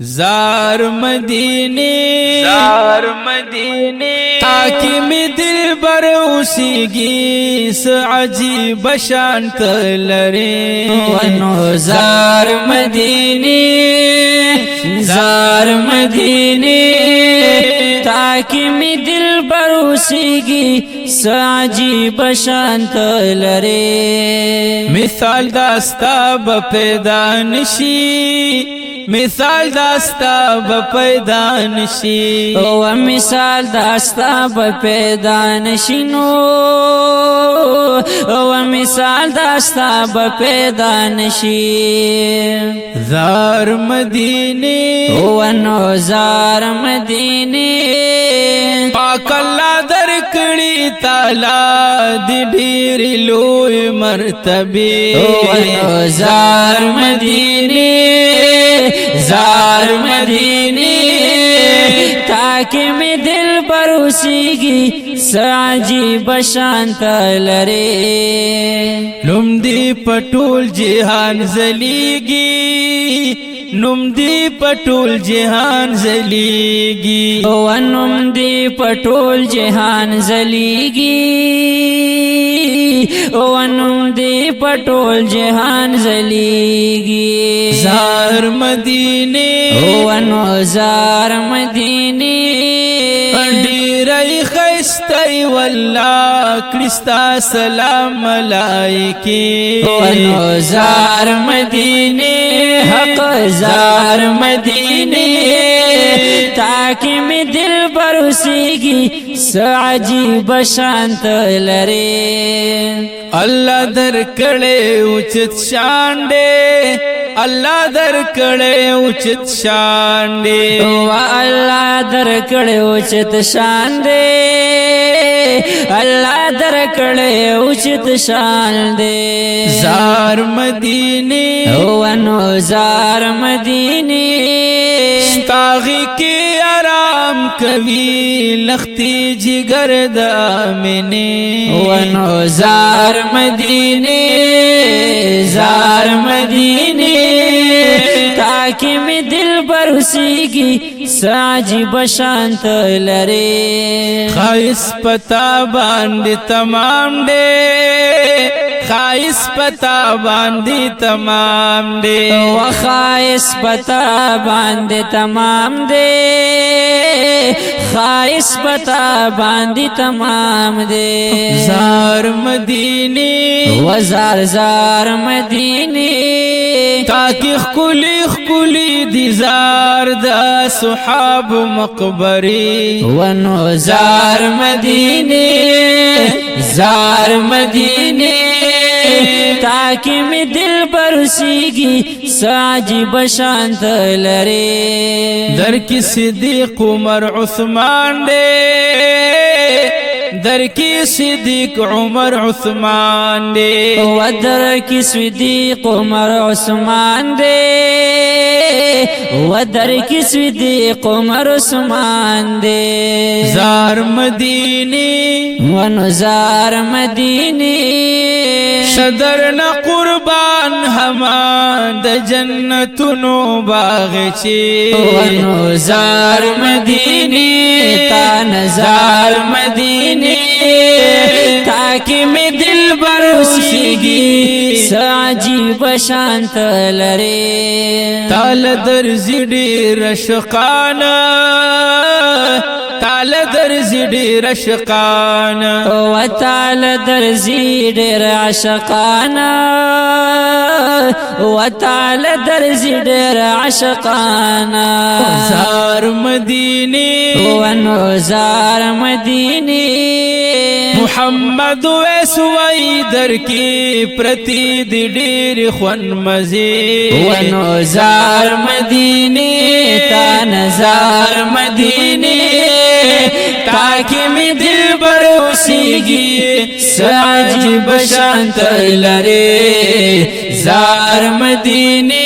زار مدینے تاکہ میں دل بر اوسیگی عجیب شانت لرے ونو زار مدینے تاکہ میں دل بر اوسیگی عجیب شانت لرے مثال داستا بپیدا نشی مثال داستا بپیدا نشی و مثال داستا بپیدا نشینو و مثال داستا بپیدا نشی زار مدینے ونو زار مدینے پاک اللہ درکڑی تعالی دی ڈیر لوی مرتبے ونو زار مدینے تاکہ میں دل پر اوسیگی عجیب شانت لرے نم دی پٹول جہان زلیگی نم دی پٹول جہان زلیگی ونم دی پٹول جہان زلیگی ونم دی پٹول جہان زلیگی زار مدینے ونو زار مدینے ڈیرئی خیستی واللہ کرستا سلام ملائکی ونو زار مدینے حق زار مدینے تاکہ میں دل پر اوسیگی عجیب شانت لرے اللہ در کڑے اچت شانڈے اللہ در کڑے اچت شانڈے و اللہ در کڑے اچت شان دے اللہ در کڑے اچت شان دے زار مدینے ونو زار مدینے ستاغی کی آرام کبھی لختی جگر دامنے ونو زار مدینے تاکہ میں دل پر اوسیگی عجیب شانت لرے خائص پتا باندی تمام دے خائص پتا باندی تمام دے و خائص پتا باندے تمام دے خائص پتا باندی تمام دے زار مدینے و زار مدینے تاکہ خکلی دی زار دا صحاب مقبری ونو زار مدینے تاکہ میں دل پر اوسیگی عجیب شانت لرے در کی صدیق عمر عثمان دے در کی صدیق عمر عثمان دے و در کی صدیق عمر عثمان دے و در کی صدیق عمر عثمان دے زار مدینے ونو زار مدینے شدر نہ قربان ہما د جنتونو باغچے ونو زار مدینے تا نزار مدینے تاکہ میں دل بر اوسیگی عجیب شانت لرے تال در زیڈی رشقانا تال در زیڈی رشقانا و تعال در زیڈر عشقانا و تعال در زیڈر عشقانا زار مدینے ونو زار مدینے محمد ویسوئی در کی پرتی دی ڈیر خون مزی ونو زار مدینے تا نزار مدینے تاکہ میں دل پر اوسیگی عجیب شانت لرے زار مدینے